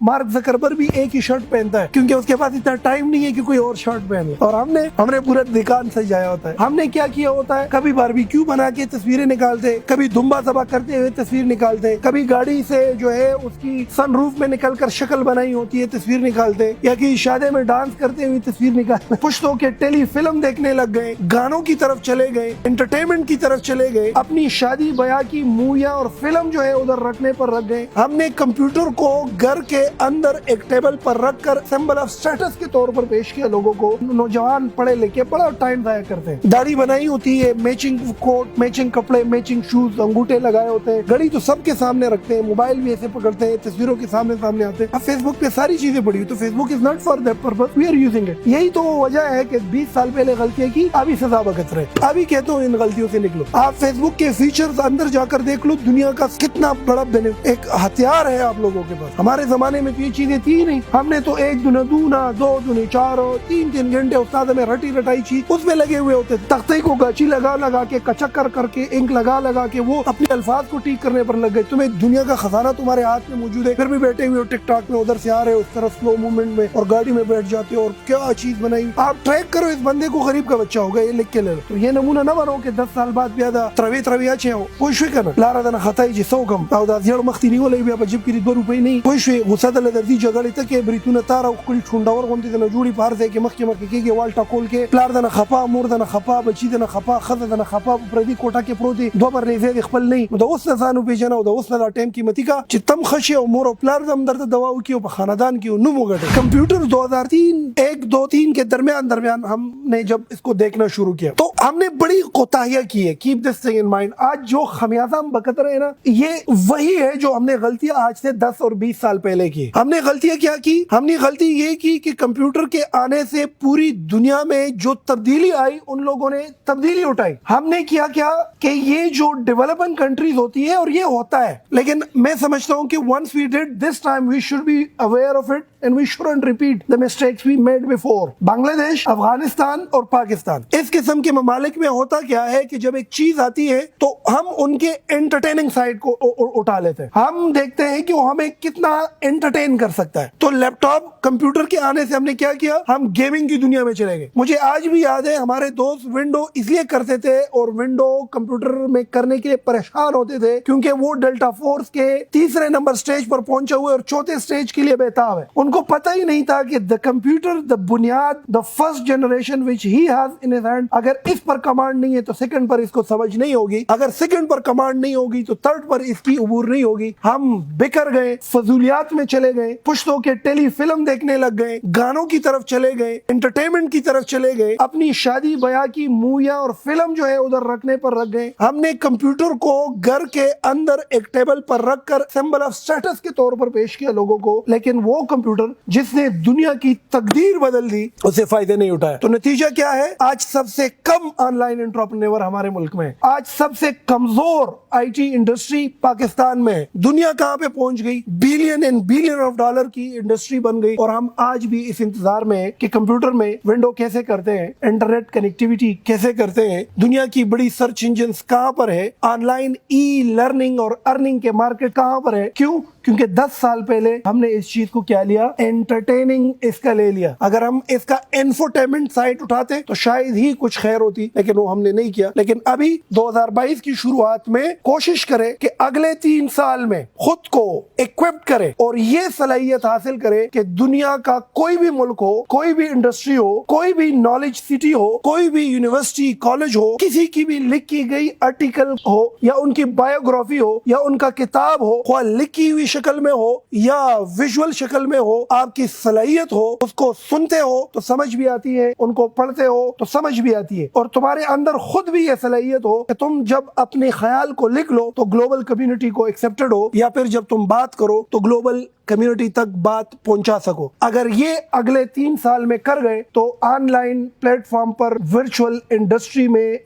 Mark Zuckerberg भी एक ही shirt पहनता है क्योंकि उसके पास इतना टाइम नहीं है कि कोई और शर्ट पहन ले। और हमने पूरा दुकान सजाया होता है। हमने क्या किया होता है, कभी बारबेक्यू बना के तस्वीरें निकालते, कभी दुम्बा सभा करते हुए तस्वीर निकालते, कभी गाड़ी से जो है उसकी सनरूफ में निकलकर शक्ल बनाई होती है तस्वीर निकालते, या कि शादी में डांस करते हुए तस्वीर निकालते। पुश्तों के टेली फिल्म देखने लग गए, गानों की तरफ चले गए, एंटरटेनमेंट की तरफ चले गए, अपनी शादी ब्याह की मूवियां और फिल्म जो है उधर रखने पर रख गए। हमने कंप्यूटर को घर के अंदर एक टेबल पर रखकर सिंबल ऑफ स्टेटस के तौर पर पेश किया लोगों को। नौजवान पढ़े लिखे बड़ा टाइम जाया करते हैं, दाढ़ी बनाई होती है, मैचिंग कोट, मैचिंग कपड़े, मैचिंग शूज, अंगूठे लगाए होते हैं, घड़ी तो सबके सामने रखते हैं, मोबाइल भी ऐसे पकड़ते हैं, तस्वीरों के सामने आते हैं। अब फेसबुक पे सारी चीजें पड़ी हुई, तो Facebook is not for that purpose, we are using it. यही तो वजह है कि 20 साल पहले गलतियां की, अभी सजा भुगत रहे। अभी कहते हो इन गलतियों से निकलो। आप फेसबुक के फीचर्स अंदर जाकर देख लो, दुनिया का कितना बड़ा एक हथियार है आप लोगों के पास। हमारे जमाने में तो ये चीजें थी नहीं। हमने तो 1 दूना दूना, 2 दूनी 4, 3 घंटे उस्ताद में रटी रटाई चीज उसमें लगे हुए होते। तख्ते को गाची लगा के कचक्कर करके इंक लगा के वो अपने अल्फाज को ठीक करने पर लग गए। तुम्हें दुनिया का खजाना तुम्हारे हाथ में मौजूद है, फिर भी बैठे हुए हो टिकटॉक में, उधर से आ रहे हो उस तरफ स्लो मूवमेंट में और गाड़ी में बैठ जाते हो और क्या चीज बनाई। आप ट्रैक करो इस बंदे को गरीब का बच्चा होगा, ये लिख के ले लो। तो ये नमूना न बनो कि 10 साल बाद ब्यादा त्रवी अच्छे हो कोई करना लारा दना खताई जी सौगम ताउदा जड़ मख्ती नहीं बोले अब जब की 2 रुपए नहीं कोई गुस्सा दल दर्दी जगड़ी तक के ब्रितुना तारा कुल ठुंडावर गोंती दना जुड़ी पार दे के मख्की के वाल्टा खोल के प्लार दना खपा मोर दना खपा बची दना खपा खद दना खपा प्रदी कोटा के प्रोदी दो पर ने जे खपल नहीं दो उस नसानु पे जना दो उस ना टाइम कीमती का चितम खशी और मोर प्लार दम दर्द दवाओं की खानदान की नुमो गटे। कंप्यूटर 2003 के दरमियान हमने जब इसको देखना शुरू किया तो हमने बड़ी कोताहियां की है। Keep this thing in mind. आज जो खमियाजा हम बकत रहे ना, ये वही है जो हमने गलतियां आज से 10 और 20 साल पहले की। हमने गलतियां क्या की? हमने गलती ये की कि कंप्यूटर के आने से पूरी दुनिया में जो तब्दीली आई उन लोगों ने तब्दीली उठाई। हमने किया क्या कि ये जो डेवलपिंग कंट्रीज होती है और ये होता है, लेकिन मैं समझता हूं कि once we did this time we should be aware of it and we shouldn't repeat the mistakes we made before। Bangladesh, Afghanistan और पाकिस्तान, इस किस्म के ममालिक में होता क्या है कि जब एक चीज आती है तो हम उनके एंटरटेनिंग साइड को उठा लेते हैं। हम देखते हैं कि वो हमें कितना एंटरटेन कर सकता है। तो लैपटॉप कंप्यूटर के आने से हमने क्या किया, हम गेमिंग की दुनिया में चले गए। मुझे आज भी याद है हमारे दोस्त विंडो इसलिए करते थे और विंडो कंप्यूटर में करने के लिए परेशान होते थे क्योंकि वो डेल्टा फोर्स के 3रे नंबर स्टेज पर पहुंचे हुए और 4थे स्टेज के लिए बेताब है। उनको पता ही नहीं था कि द कंप्यूटर, द बुनियाद, the first generation which he has in his hand, अगर इस पर कमांड नहीं है तो सेकंड पर इसको समझ नहीं होगी, अगर सेकंड पर कमांड नहीं होगी तो थर्ड पर इसकी उबूर नहीं होगी। हम बिखर गए, फजूलियात में चले गए, पुश्तों के टेली फिल्म देखने लग गए, गानों की तरफ चले गए, एंटरटेनमेंट की तरफ चले गए, अपनी शादी ब्याह की मूवियां और फिल्म जो है उधर रखने पर रख गए। हमने कंप्यूटर को घर के अंदर एक टेबल पर रखकर सिंबल ऑफ स्टेटस के तौर पर पेश किया लोगों को, लेकिन वो कंप्यूटर जिसने दुनिया की तकदीर बदल दी उसे फायदे नहीं उठाया। तो नतीजा क्या है? आज सबसे कम ऑनलाइन एंटरप्रेन्योर हमारे मुल्क में, आज सबसे कमजोर आईटी इंडस्ट्री पाकिस्तान में। दुनिया कहां पे पहुंच गई? Billion and billion of dollar की इंडस्ट्री बन गई और हम आज भी इस इंतजार में कि कंप्यूटर में विंडो कैसे करते हैं, इंटरनेट कनेक्टिविटी कैसे करते हैं, दुनिया की बड़ी सर्च इंजन कहां पर है, ऑनलाइन ई लर्निंग और अर्निंग के मार्केट कहां पर है। क्यों? क्योंकि 10 साल पहले हमने इस चीज को क्या लिया, एंटरटेनिंग इसका ले लिया। अगर हम इसका इंफोटेनमेंट साइट उठाते तो शायद ही कुछ खैर होती, लेकिन वो हमने नहीं किया। लेकिन अभी 2022 की शुरुआत में कोशिश करें कि अगले 3 साल में खुद को इक्विप्ड करे और ये सलाहियत हासिल करे कि दुनिया का कोई भी मुल्क हो, कोई भी इंडस्ट्री हो, कोई भी नॉलेज सिटी हो, कोई भी यूनिवर्सिटी कॉलेज हो, किसी की भी लिखी गई आर्टिकल हो या उनकी बायोग्राफी हो या उनका किताब हो, वो लिखी हुई शक्ल में हो या विजुअल शक्ल में हो, आपकी सलाहियत हो, उसको सुनते हो तो समझ भी आती है, उनको पढ़ते हो तो समझ भी आती है, और तुम्हारे अंदर खुद भी ये सलाहियत हो कि तुम जब अपने ख्याल को लिख लो तो ग्लोबल कम्युनिटी को एक्सेप्टेड हो, या फिर जब तुम बात करो तो ग्लोबल कम्युनिटी तक बात पहुंचा सको। अगर ये अगले 3 साल में कर गए तो ऑनलाइन प्लेटफॉर्म पर वर्चुअल इंडस्ट्री में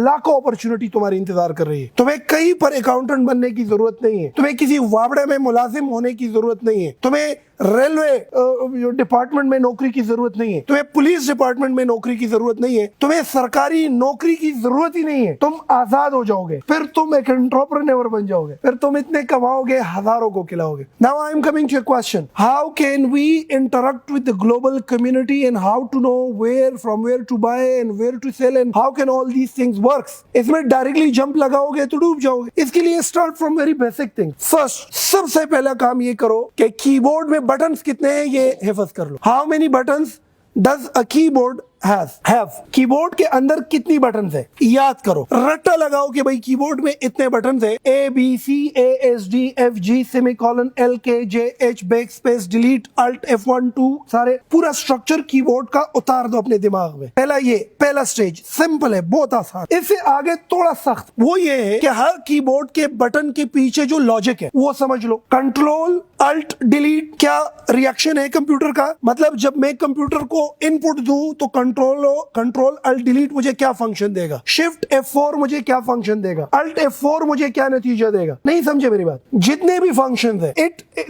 लाखों अपॉर्चुनिटी तुम्हारी इंतजार कर रही है। तुम्हें कहीं पर अकाउंटेंट बनने की जरूरत नहीं है, तुम्हें किसी वाबड़े में मुलाजिम होने की जरूरत नहीं है, तुम्हें रेलवे डिपार्टमेंट में नौकरी की जरूरत नहीं है, तुम्हें पुलिस डिपार्टमेंट में नौकरी की जरूरत नहीं है, तुम्हें सरकारी नौकरी की जरूरत ही नहीं है, तुम आजाद हो जाओगे, फिर तुम एक एंटरप्रेन्योर बन जाओगे, फिर तुम इतने कमाओगे हजारों को खिलाओगे। Now I am coming to a question, how can we interact with the global community and how to know where from where to buy and where to sell and how can all these things works? इसमें directly jump लगाओगे तो डूब जाओगे। इसके लिए start from very basic thing. First, सबसे पहला काम ये करो कि कीबोर्ड में बटन्स कितने हैं ये हिफज कर लो। How many buttons does a keyboard have? Keyboard के अंदर कितनी बटन्स है याद करो, रट्टा लगाओ कि भाई कीबोर्ड में इतने बटन्स है, A B C A S D F G semicolon L K J H backspace delete alt F1 2 सारे पूरा स्ट्रक्चर कीबोर्ड का उतार दो अपने दिमाग में। पहला स्टेज सिंपल है, बहुत आसान। इससे आगे थोड़ा सख्त, वो ये है कि हर कीबोर्ड के बटन के पीछे जो लॉजिक है वो समझ लो। कंट्रोल अल्ट डिलीट क्या रिएक्शन है कंप्यूटर का, मतलब जब मैं कंप्यूटर को इनपुट दूं तो कंट्रोल अल्ट डिलीट मुझे क्या फंक्शन देगा, शिफ्ट F4 मुझे क्या फंक्शन देगा, अल्ट F4 मुझे क्या नतीजा देगा। नहीं समझे मेरी बात? जितने भी फंक्शंस है,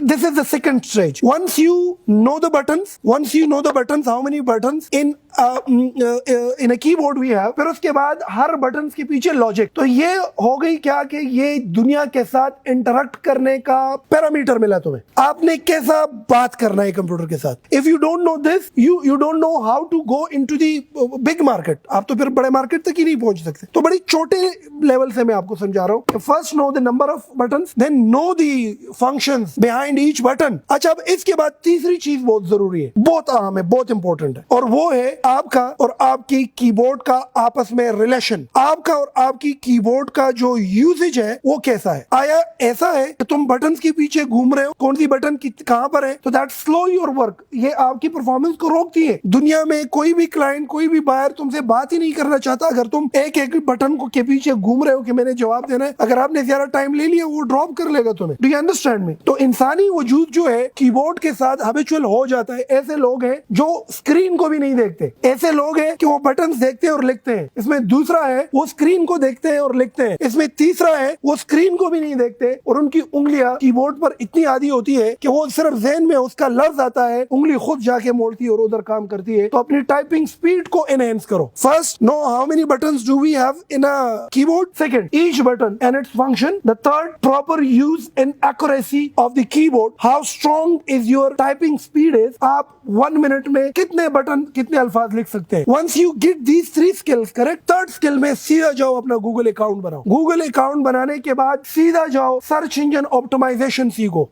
this is the second stage. Once you know the buttons, how many buttons in a keyboard we have, फिर उसके बाद हर बटन के पीछे लॉजिक। तो ये हो गई क्या कि ये दुनिया के साथ इंटरेक्ट करने का पैरामीटर मिला तुम्हें, आपने कैसा बात करना है कंप्यूटर के साथ। If you don't know this, you don't know how to go into the big market, आप तो फिर बड़े मार्केट तक ही नहीं पहुंच सकते। तो बड़ी छोटे लेवल से मैं आपको समझा रहा हूं। First know the number of buttons, then know the functions behind each button. अच्छा, अब इसके बाद तीसरी चीज बहुत जरूरी है, बहुत अहम है, बहुत इंपॉर्टेंट है, और वो है आपका और आपकी कीबोर्ड का आपस में रिलेशन। आपका और आपकी कीबोर्ड का जो यूजेज है वो कैसा है। आया ऐसा है कि तुम बटन्स के पीछे घूम रहे हो, कौन सी बटन कहां पर है, तो दैट स्लो योर वर्क, ये आपकी परफॉर्मेंस को रोकती है। दुनिया में कोई भी क्लाइंट, कोई भी बायर तुमसे बात ही नहीं करना चाहता अगर तुम एक एक बटन को के पीछे घूम रहे हो कि मैंने जवाब देना है। अगर आपने ज्यादा टाइम ले लिया वो ड्रॉप कर लेगा तुम्हें। Do you understand me? तो इंसानी वजूद जो है कीबोर्ड के साथ हैबिचुअल हो जाता है। ऐसे लोग हैं जो स्क्रीन को भी नहीं देखते, ऐसे लोग हैं कि वो बटन्स देखते हैं और लिखते हैं। इसमें दूसरा है वो स्क्रीन को देखते हैं और लिखते हैं। इसमें तीसरा है वो स्क्रीन को भी नहीं देखते और उनकी उंगलियां कीबोर्ड पर इतनी आदी होती है कि वो सिर्फ ज़हन में उसका लफ्ज आता है, उंगली खुद जाके मोड़ती है और उधर काम करती है। तो अपनी टाइपिंग स्पीड को एनहेंस करो। First, know how many buttons do we have in a keyboard. Second, each button and its function. The third, proper use and accuracy of the keyboard. How strong is your typing speed is, आप 1 minute में कितने button कितने अल्फाज लिख सकते हैं। Once you get these 3 skills correct, third skill में सीधा जाओ अपना गूगल अकाउंट बनाओ। गूगल अकाउंट बनाने के बाद सीधा जाओ सर्च इंजन ऑप्टिमाइजेशन सीखो।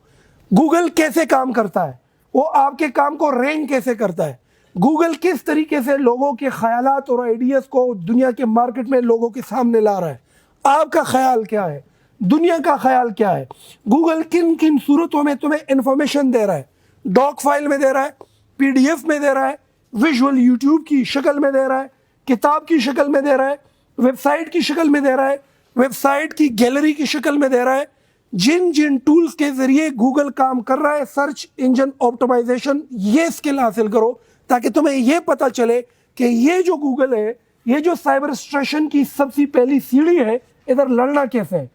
गूगल कैसे काम करता है, वो आपके काम को रैंक कैसे करता है, गूगल किस तरीके से लोगों के ख्यालात और आइडियाज को दुनिया के मार्केट में लोगों के सामने ला रहा है। आपका ख्याल क्या है, दुनिया का ख्याल क्या है, गूगल किन किन सूरतों में तुम्हें इंफॉर्मेशन दे रहा है। डॉक फाइल में दे रहा है, PDF में दे रहा है, विजुअल यूट्यूब की शक्ल में दे रहा है, किताब की शक्ल में दे रहा है, वेबसाइट की शक्ल में दे रहा है, वेबसाइट की गैलरी की शक्ल में दे रहा है। जिन जिन टूल्स के जरिए गूगल काम कर रहा है, सर्च इंजन ऑप्टिमाइजेशन, ये स्किल हासिल करो ताकि तुम्हें ये पता चले कि ये जो गूगल है, ये जो साइबर स्टेशन की सबसे पहली सीढ़ी है, इधर लड़ना कैसे है।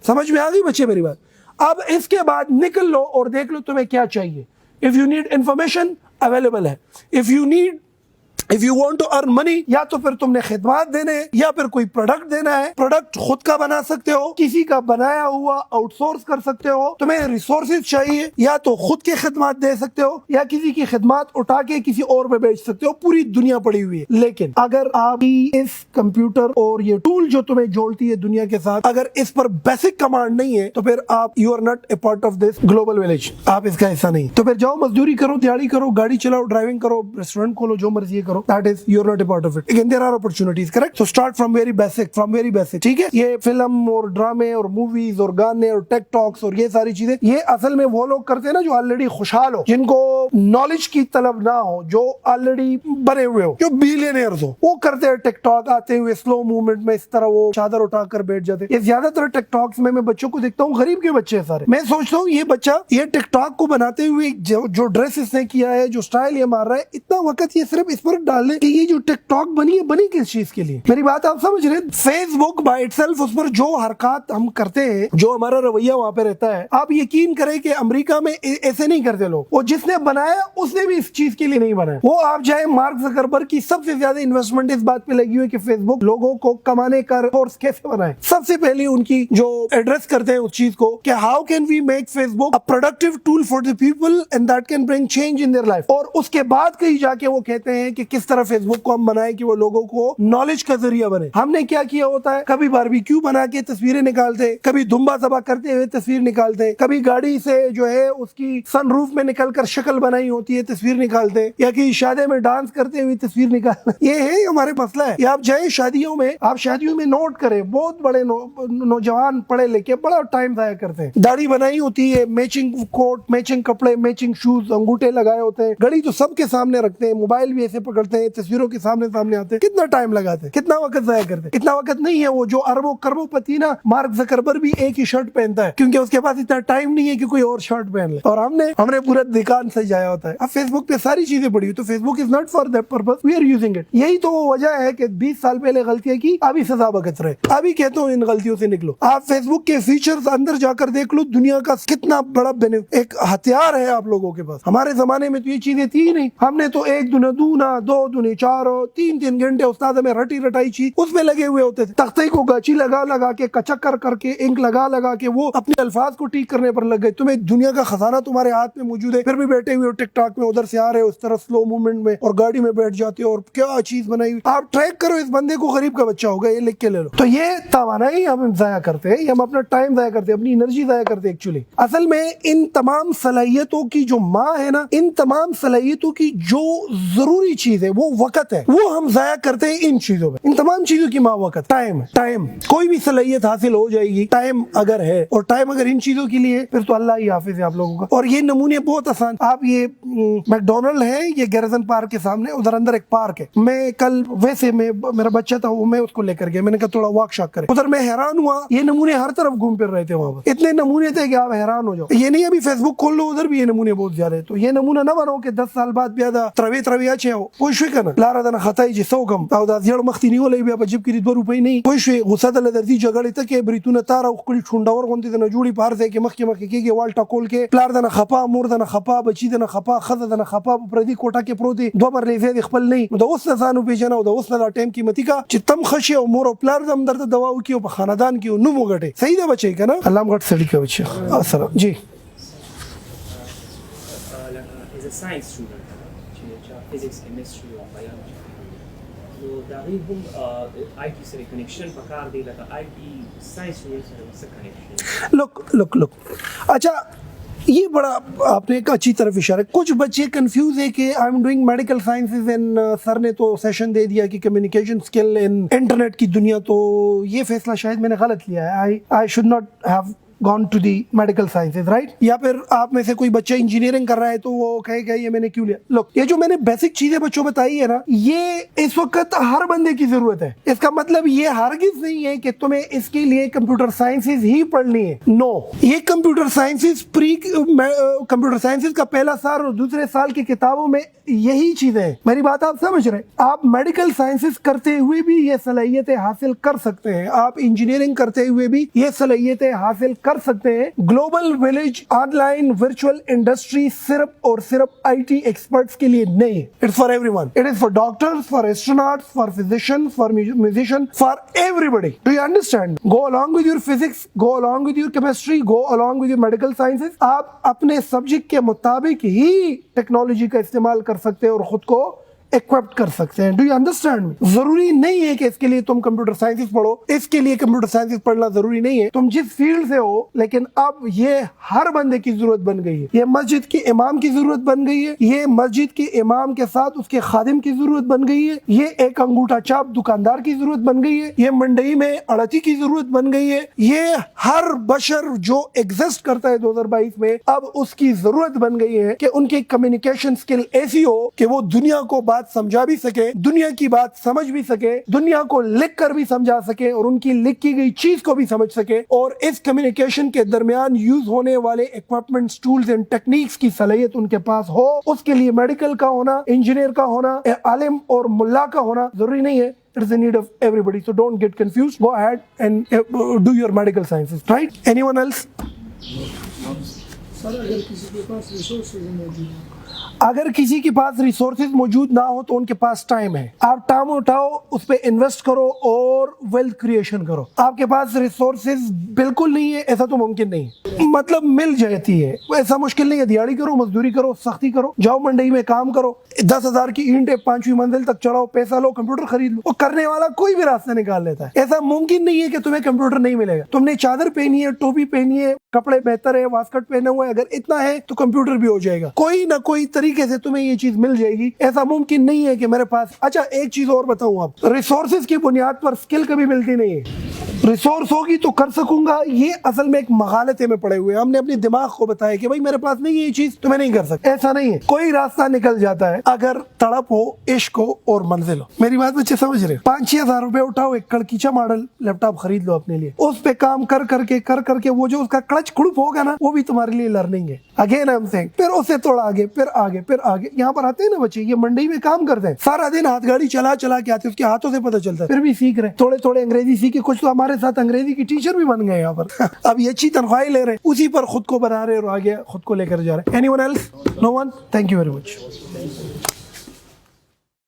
समझ में आ गई बच्चे मेरी बात? अब इसके बाद निकल लो और देख लो तुम्हें क्या चाहिए। If you need information available है, if you want to earn money, या तो फिर तुमने खिदमत देने हैं या फिर कोई प्रोडक्ट देना है। प्रोडक्ट खुद का बना सकते हो, किसी का बनाया हुआ आउटसोर्स कर सकते हो। तुम्हें रिसोर्सेज चाहिए, या तो खुद की खिदमत दे सकते हो या किसी की खिदमत उठा के किसी और पे बेच सकते हो। पूरी दुनिया पड़ी हुई है। लेकिन अगर आप इस कंप्यूटर और ये टूल जो तुम्हें जोड़ती है दुनिया के साथ, अगर इस पर बेसिक कमांड नहीं है तो फिर आप you are not a part of this global village, आप इसका हिस्सा नहीं। तो फिर जाओ मजदूरी करो, दिहाड़ी करो, गाड़ी चलाओ, ड्राइविंग करो, रेस्टोरेंट खोलो, जो मर्जी करो। That is, you're not a part of it. Again, there are opportunities, correct? So start from very basic, ठीक है? ये फिल्म और ड्रामे और मूवीज और गाने और टेक टॉक्स और ये सारी चीजें, ये असल में वो लोग करते हैं ना जो ऑलरेडी खुशहाल हो, जिनको नॉलेज की तलब ना हो, जो ऑलरेडी बने हुए हो, जो बिलियनियर्स हो, वो करते हैं टेक टॉक आते हुए स्लो मूवमेंट में, इस तरह वो चादर उठाकर बैठ जाते। ये ज्यादातर टेक टॉक्स में मैं बच्चों को देखता हूँ, गरीब के बच्चे हैं सारे। मैं सोचता हूँ ये बच्चा ये टिकटॉक को बनाते हुए जो ड्रेस इसने किया है, जो स्टाइल ये मार रहा है, इतना वक्त ये सिर्फ इस पर डाल दें कि ये जो टिकटॉक बनी है बनी किस चीज के लिए। मेरी बात आप समझ रहे हैं? फेसबुक बाय इटसेल्फ, उस पर जो हरकत हम करते हैं, जो हमारा रवैया वहां पे रहता है, आप यकीन करें कि अमेरिका में ऐसे नहीं करते लोग। वो जिसने बनाया उसने भी इस चीज के लिए नहीं बनाया। वो आप जाए मार्क ज़करबर्ग की सबसे ज्यादा इन्वेस्टमेंट इस बात पे लगी हुई कि फेसबुक लोगों को कमाने का सोर्स कैसे बनाए। सबसे पहले उनकी जो एड्रेस करते हैं उस चीज को कि how can we make Facebook a productive tool for the people and that can bring change in their life. और उसके बाद कहीं जाके वो कहते हैं कि किस तरह फेसबुक को हम बनाए कि वो लोगों को नॉलेज का जरिया बने। हमने क्या किया होता है, कभी बारबेक्यू बना के तस्वीरें निकालते, कभी दुम्बा सभा करते हुए तस्वीर निकालते, कभी गाड़ी से जो है उसकी सनरूफ में निकलकर शक्ल बनाई होती है तस्वीर निकालते, या कि शादी में डांस करते हुए तस्वीर निकालना। ये है हमारे मसला है। आप जाए शादियों में, आप शादियों में नोट करें, बहुत बड़े नौजवान पढ़े लिखे बड़ा टाइम जाया करते हैं। दाढ़ी बनाई होती है, मैचिंग कोट, मैचिंग कपड़े, मैचिंग शूज, अंगूठे लगाए होते हैं, घड़ी तो सबके सामने रखते हैं, मोबाइल भी ऐसे पकड़ते हैं, तस्वीरों के सामने सामने आते हैं। कितना टाइम लगाते हैं, कितना वक्त जाया करते हैं। इतना वक्त नहीं है। वो जो अरबों करोड़पति ना, मार्क ज़करबर्ग भी एक ही शर्ट पहनता है क्योंकि उसके पास इतना टाइम नहीं है कि कोई और शर्ट पहन ले। और हमने पूरा दुकान सजाया होता है। अब फेसबुक पे सारी चीजें पड़ी हुई, तो Facebook is not for that purpose, we are using it. यही तो वो वजह है कि 20 साल पहले गलतियां की, अभी सजा भुगत रहे। अभी कहता हूँ इन गलतियों से निकलो। आप फेसबुक के फीचर्स अंदर जाकर देख लो, दुनिया का कितना बड़ा एक हथियार है आप लोगों के पास। हमारे जमाने में तो ये चीजें थी नहीं। हमने तो 1 दूना दूना, 2 दूने 4, 3 घंटे उस्ताद में रटी रटाई चीज उसमें लगे हुए होते थे। तख्ते को गाची लगा के, कचक्कर करके, इंक लगा के वो अपने अल्फाज को ठीक करने पर लग गए। तुम्हें दुनिया का खजाना तुम्हारे हाथ में मौजूद है, फिर भी बैठे हुए हो टिकटॉक में, उधर से आ रहे हो उस तरह स्लो मूवमेंट में, और गाड़ी में बैठ जाते हो और क्या चीज बनाई। आप ट्रैक करो इस बंदे को, गरीब का बच्चा होगा, ये लिख के ले लो। तो ये तवानाई हम जाया करते हैं, हम अपना टाइम जाया करते हैं, अपनी एनर्जी जाया करते हैं। एक्चुअली असल में इन तमाम सलाहियतों की जो माँ है ना, इन तमाम सलाहियतों की जो जरूरी चीज है वो वक्त है, वो हम जाया करते हैं इन चीजों में। इन तमाम चीजों की माँ वक्त, टाइम। कोई भी सलाहियत हासिल हो जाएगी टाइम अगर है, और टाइम अगर इन चीजों के लिए, फिर तो अल्लाह ही हाफिज है आप लोगों का। और ये नमूने बहुत आसान। आप ये मैकडोनल्ड है, ये गैरिसन पार्क के सामने, उधर अंदर एक पार्क है। मैं कल वैसे मेरा बच्चा था, वो मैं उसको लेकर गया, मैंने कहा थोड़ा वॉक शॉक करे। उधर मैं हैरान हुआ, ये नमूने हर तरफ घूम फिर रहे थे वहां पर। इतने नमूने थे कि आप हैरान हो जाओ। ये नहीं अभी फेसबुक खोल लो, उधर भी ये नमूने बहुत ज्यादा है। तो ये नमूना ना बनो कि 10 साल बाद ब्यादा त्रवी अच्छे हो कोई करना लारा दना खताई जी सौगम ताउदा जड़ मख्ती नहीं होले बिया बजब की 2 रुपए नहीं कोई गुस्सा दल दर्दी जगड़ी तक ब्रितुना तारा कुल छुंडावर गोंती दना जुड़ी पार से के मख के वाल्टा कोल के प्लार दना खपा मोर दना खपा बची दना खपा खद दना खपा प्रदी कोटा के प्रोती दो बार ले जे खपल नहीं द उस सानु पेजना द उस दा टाइम कीमती का चितम खशी और मोर प्लार दम दर्द दवाओं की खानदान की नुमो गटे सही दा बचे का ना अल्लाह गट सड़ी के बच्चे अस्सलाम जी is a science student, physics, chemistry or biology. So دقيقهم IT से connection पकार दे लगा IT science students से connection. Look. अच्छा ये बड़ा आपने एक अच्छी तरफ इशारा। कुछ बच्चे कंफ्यूज है कि I am doing medical sciences and sir ने तो सेशन दे दिया कि कम्युनिकेशन स्किल इन इंटरनेट की दुनिया, तो ये फैसला शायद मैंने गलत लिया है। I should not have gone to the medical sciences, right? या फिर आप में से कोई बच्चा इंजीनियरिंग कर रहा है तो वो कहेगा ये मैंने क्यों लिया। लोग ये जो मैंने बेसिक चीजें बच्चों बताई है ना, ये इस वक्त हर बंदे की जरूरत है। इसका मतलब ये हरगिज नहीं है कि तुम्हें इसके लिए कंप्यूटर साइंसेज ही पढ़नी है। नो, ये कंप्यूटर साइंसेज कंप्यूटर साइंसेज का पहला साल और दूसरे साल की किताबों में यही चीजें हैं। मेरी बात आप समझ रहे हैं? आप मेडिकल साइंसेज करते हुए भी ये सलाहियतें हासिल कर सकते हैं, आप इंजीनियरिंग करते हुए भी ये सलाहियतें हासिल कर सकते हैं। Global village online virtual industry सिर्फ और सिर्फ IT एक्सपर्ट्स के लिए नहीं है। It's for everyone. It is for doctors, for astronauts, for physicians, for musician, for everybody. Do you understand? Go along with your physics, go along with your chemistry, go along with your medical sciences. आप अपने subject के मुताबिक ही technology का इस्तेमाल कर सकते हैं और खुद को इक्विप्ड कर सकते हैं। Do you understand? जरूरी नहीं है कि इसके लिए तुम कंप्यूटर साइंसेस पढ़ो, इसके लिए कंप्यूटर साइंसेस पढ़ना जरूरी नहीं है। तुम जिस फील्ड से हो, लेकिन अब ये हर बंदे की जरूरत बन गई है। ये मस्जिद के इमाम की जरूरत बन गई है, ये मस्जिद के इमाम के साथ उसके खादिम की जरूरत बन गई है, ये एक अंगूठा छाप दुकानदार की जरूरत बन गई है, ये मंडई में अड़ती की जरूरत बन गई है। ये हर बशर जो एग्जिस्ट करता है 2022 में, अब उसकी जरूरत बन गई है कि उनकी कम्युनिकेशन स्किल ऐसी हो कि वो दुनिया को बात بات سمجھا بھی سکے, دنیا کی بات سمجھ بھی سکے, دنیا کو لکھ کر بھی سمجھا سکے اور ان کی لکھی گئی چیز کو بھی سمجھ سکے, اور اس کمیونیکیشن کے درمیان یوز ہونے والے ایکوپمنٹس, ٹولز اینڈ ٹیکنیکس کی صلاحیت ان کے پاس ہو. اس کے لیے میڈیکل کا ہونا, انجینئر کا ہونا, عالم اور ملا کا ہونا ضروری نہیں ہے. It is the need of everybody. So don't get confused. Go ahead and do your medical sciences. Right? Anyone else? اگر کسی کے پاس ریسورسز موجود نہ ہو تو ان کے پاس ٹائم ہے. آپ ٹائم اٹھاؤ, اس پہ انویسٹ کرو اور ویلتھ کریشن کرو. آپ کے پاس ریسورسز بالکل نہیں ہے, ایسا تو ممکن نہیں ہے, مطلب مل جاتی ہے, ایسا مشکل نہیں ہے. دیہڑی کرو, مزدوری کرو, سختی کرو, جاؤ منڈی میں کام کرو, 10,000 کی اینٹ 5ویں منزل تک چڑھاؤ, پیسہ لو, کمپیوٹر خرید لو. وہ کرنے والا کوئی بھی راستہ نکال لیتا ہے. ایسا ممکن نہیں ہے کہ تمہیں کمپیوٹر نہیں ملے گا. تم نے چادر پہنی ہے, ٹوپی پہنی ہے, کپڑے بہتر ہے, واسکٹ پہنا ہوا ہے, اگر اتنا ہے تو کمپیوٹر بھی ہو جائے گا. کوئی نہ کوئی طریقے سے تمہیں یہ چیز مل جائے گی. ایسا ممکن نہیں ہے کہ میرے پاس. اچھا ایک چیز اور بتاؤں, آپ ریسورسز کی بنیاد پر سکل کبھی ملتی نہیں ہے. ریسورس ہوگی تو کر سکوں گا, یہ اصل میں ایک مغالطے میں پڑے ہوئے. ہم نے اپنی دماغ کو بتایا کہ بھائی میرے پاس نہیں ہے یہ چیز تو میں نہیں کر سکتا. ایسا نہیں ہے, کوئی راستہ نکل جاتا ہے اگر تڑپ ہو, عشق ہو اور منزل ہو. میری بات بچے سمجھ رہے؟ 5-6 ہزار روپے اٹھاؤ, ایک کڑکیچا ماڈل لیپ ٹاپ خرید لو اپنے لیے. اس پہ کام کر کر کے وہ جو اس کا کلچ کڑپ ہوگا نا, وہ بھی تمہارے لیے لرننگ ہے. اگین آئی ایم سیئنگ, پھر اس سے تھوڑا آگے, پھر آگے, پھر آگے. یہاں پر آتے ہیں نا بچے, یہ منڈی میں کام کرتے ہیں, سارا دن ہاتھ گاڑی چلا کے آتے ہیں, اس کے ہاتھوں سے پتہ چلتا ہے, پھر بھی سیکھ رہے ہیں. تھوڑے انگریزی سیکھے, کچھ تو ہمارے ساتھ انگریزی کی ٹیچر بھی بن گئے یہاں پر. اب یہ اچھی تنخواہیں لے رہے ہیں, اسی پر خود کو بنا رہے اور آگے خود کو لے کر جا رہے ہیں. Anyone else? No one? Thank you very much.